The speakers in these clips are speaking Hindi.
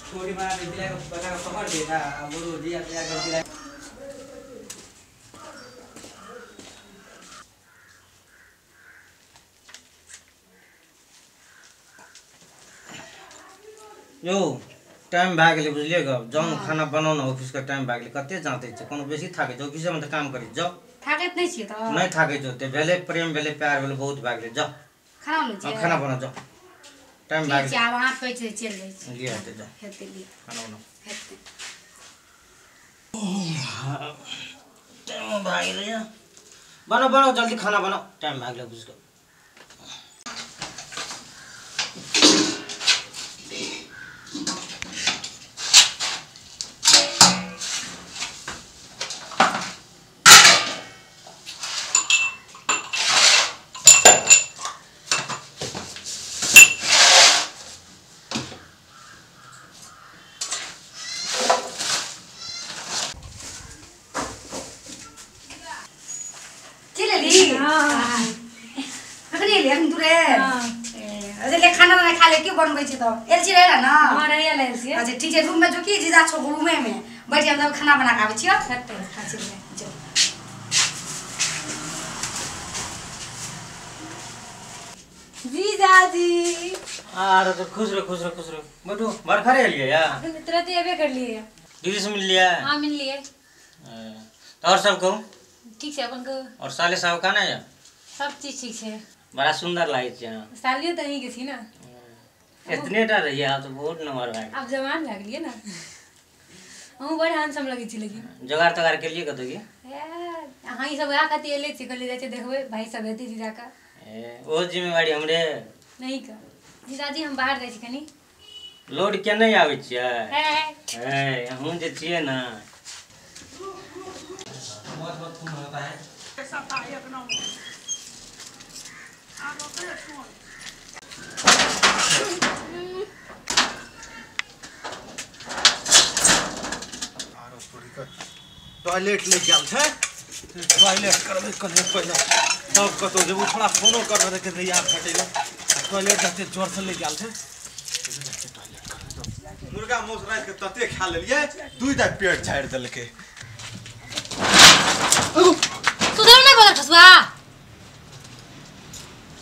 छोरी मार दिला को बना को पकड़ देता अब वो दिया दिया कर दिला यो टाइम भाग ले बुझलिए ग जौन खाना बनाउन ऑफिस का टाइम भाग ले कते जाते छ कोनो बेसी थाके छ ऑफिस में त काम करी जाओ थाके नहीं छी त नहीं थाके छ ते भेले प्रेम भेले प्यार भेले बहुत भाग ले जा खाना न छी खाना बना जाओ टाइम भाग ले वहां पे चल जाई छी लिया ते जा हेते लिए खाना बना हेते टाइम भाग ले बनो बनो जल्दी खाना बनाओ टाइम भाग ले बुझ खाना बना खा ले क्यों बनबै छी तो एलसी रहला ना हां रहला ना एलसी अच्छा ठीक है रूम में जो की जीजा छो रूम में बैठ हम खाना बना के आबै छियो हटते अच्छा जो जीजा जी अरे तो खुश रहो बैठो बरखा रे लिया या तुरंत एबे कर लिए दीदी से मिल लिया हां मिल लिए तो और सब कहूं ठीक है अपन को और साले साहब का ना या सब चीज ठीक है बड़ा सुंदर लागे छ सालियो त ही के छी ना इतने टा रहिए आप तो बहुत नंबर भाई अब जवान लग लिए ना हम बड़ हैंडसम लगे छी लेकिन जुगाड़ तगाड़ के लिए कतो की हां ई सब आ कते एले छी कले जाय छै देखबे भाई सब हेती जीजा का ओ जिम्मेवारी हमरे नहीं का जीजा जी हम बाहर जाय छी कनी लोड के नहीं आवे छियै हम जे छियै ना बहुत बहुत खून होता है ऐसा था एक नंबर टॉयलेट ले गेल छै टॉयलेट करबे कने पहले सब कतो जब थोड़ा फोनो कर रहे के याद हटेला टॉयलेट जते जोर से ले गेल छै टॉयलेट कर मुर्गा मौस रात के तते खा लेलिए दुईटा पेट झाड़ देलके सुधर नहीं बोला ठसुआ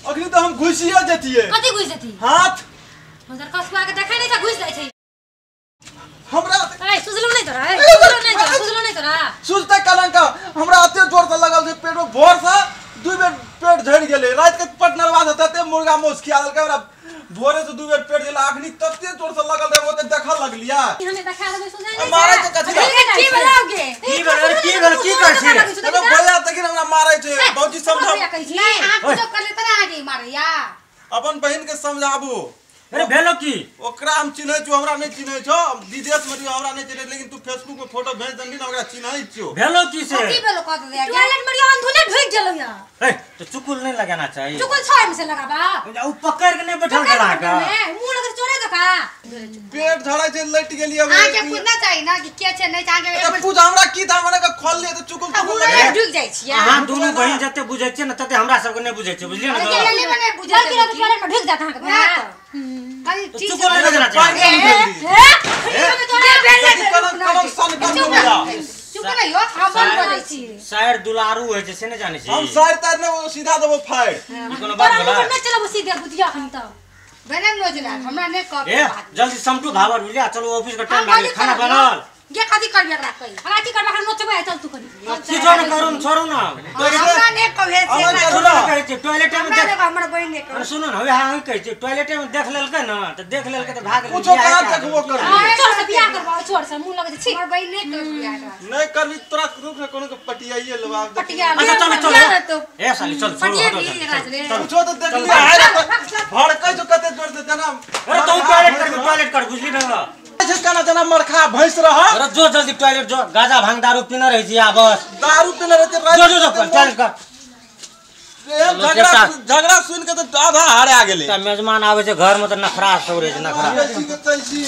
अखनी तो हम घुसिया जतिए कथि घुस जती हाथ उधर कसुआ के देखै नहीं था घुस जाय छै हमरा ए सुझलो नहीं तोरा सुझते कलंक हमरा अते जोर से लगल छै पेट में भोर से दुई बेर पेट झड़ गेले रात के पटनरवा से तते मुर्गा मौस खिया देलके हमरा भोरे से दुई बेर पेट गेला अखनी तते जोर से लगल रे ओते देखा लगलिया हमें देखा लेबे सुझै नहीं मारै के कथि की बनाओगे की कर छी अबे भैया तकिन हमरा मारै छै बहुजी समझा नहीं आप जो कर लेते ना आगे मारैया अपन बहन के समझाबू अरे भेलो की ओकरा हम चिन्है छु हमरा नहीं चिन्है छो विदेश में हमरा नहीं चिन्है लेकिन तू फेसबुक में फोटो भेज दनी ना ओकरा चिन्है छियो भेलो की से की भेलो कह दे टॉयलेट में अंधुने ढुक गेलो या ए तो चुकुल नहीं लगाना चाहिए चुकुल छोड़ में से लगाबा उ पकड़ के नहीं बैठल करा का मुंह लगे चोरे दो का पेट झड़ै छै लट गेली अब आगे पूछना चाहिए ना कि के छै नहीं आगे तो पूछ हमरा की था हमरा के खोल ले तो चुकुल चुकुल लगे ढुक जाय छियै हां दोनों बहिन जते बुझै छै ना तते हमरा सब के नहीं बुझै छै बुझलिए ना अकेले मने बुझै कि टॉयलेट में ढुक जाता है का खाली चीज चुकुल नहीं लगाना चाहिए चुप नहीं हो हम बंद कर दै छी शायर दुलारू होय छै से नहीं जाने छी हम शायर तार ने सीधा देबो फाड़ कोनो बात बोला नहीं चलो सीधे बुझिया खन त बने नोजला हमरा नहीं कह ए जल्दी समटू भावर बुझलिया चलो ऑफिस का टाइम लागे खाना बनल ये कथि करबे एकरा कहि हमरा की करबा खन नोचबे चल तू करी की जोन करू छोड़ू ना हमरा नहीं कहे हमरा छोड़ू कहै छै टॉयलेट में देख हमरा बहिन नहीं कह सुनो ना हवे हां कहै छै टॉयलेट में देख लेलकै ना त देख लेलकै त भाग कुछो करा देखबो कर छोड़ से बियाह करबा छोड़ से मुंह लगे छी हमर बहिन नहीं कह बियाह नहीं करबी तोरा रूप से कोनो के पटियाइए लवा पटिया अच्छा चलो ए साली चल चलो कुछो तो देख लिया है भड़कै जो कते जोर से जना अरे तू टॉयलेट कर बुझली ना जिसका ना जना मरखा भैंस रह अरे जो जल्दी टॉयलेट जो गाजा भांग दारू पीना रही छी बस दारू पीले रहते जो टॉयलेट कर झगड़ा सुन के तो आधा हारे आ गेले मेजमान आवे छै घर में त नखरा सौरे छै नखरा चल छी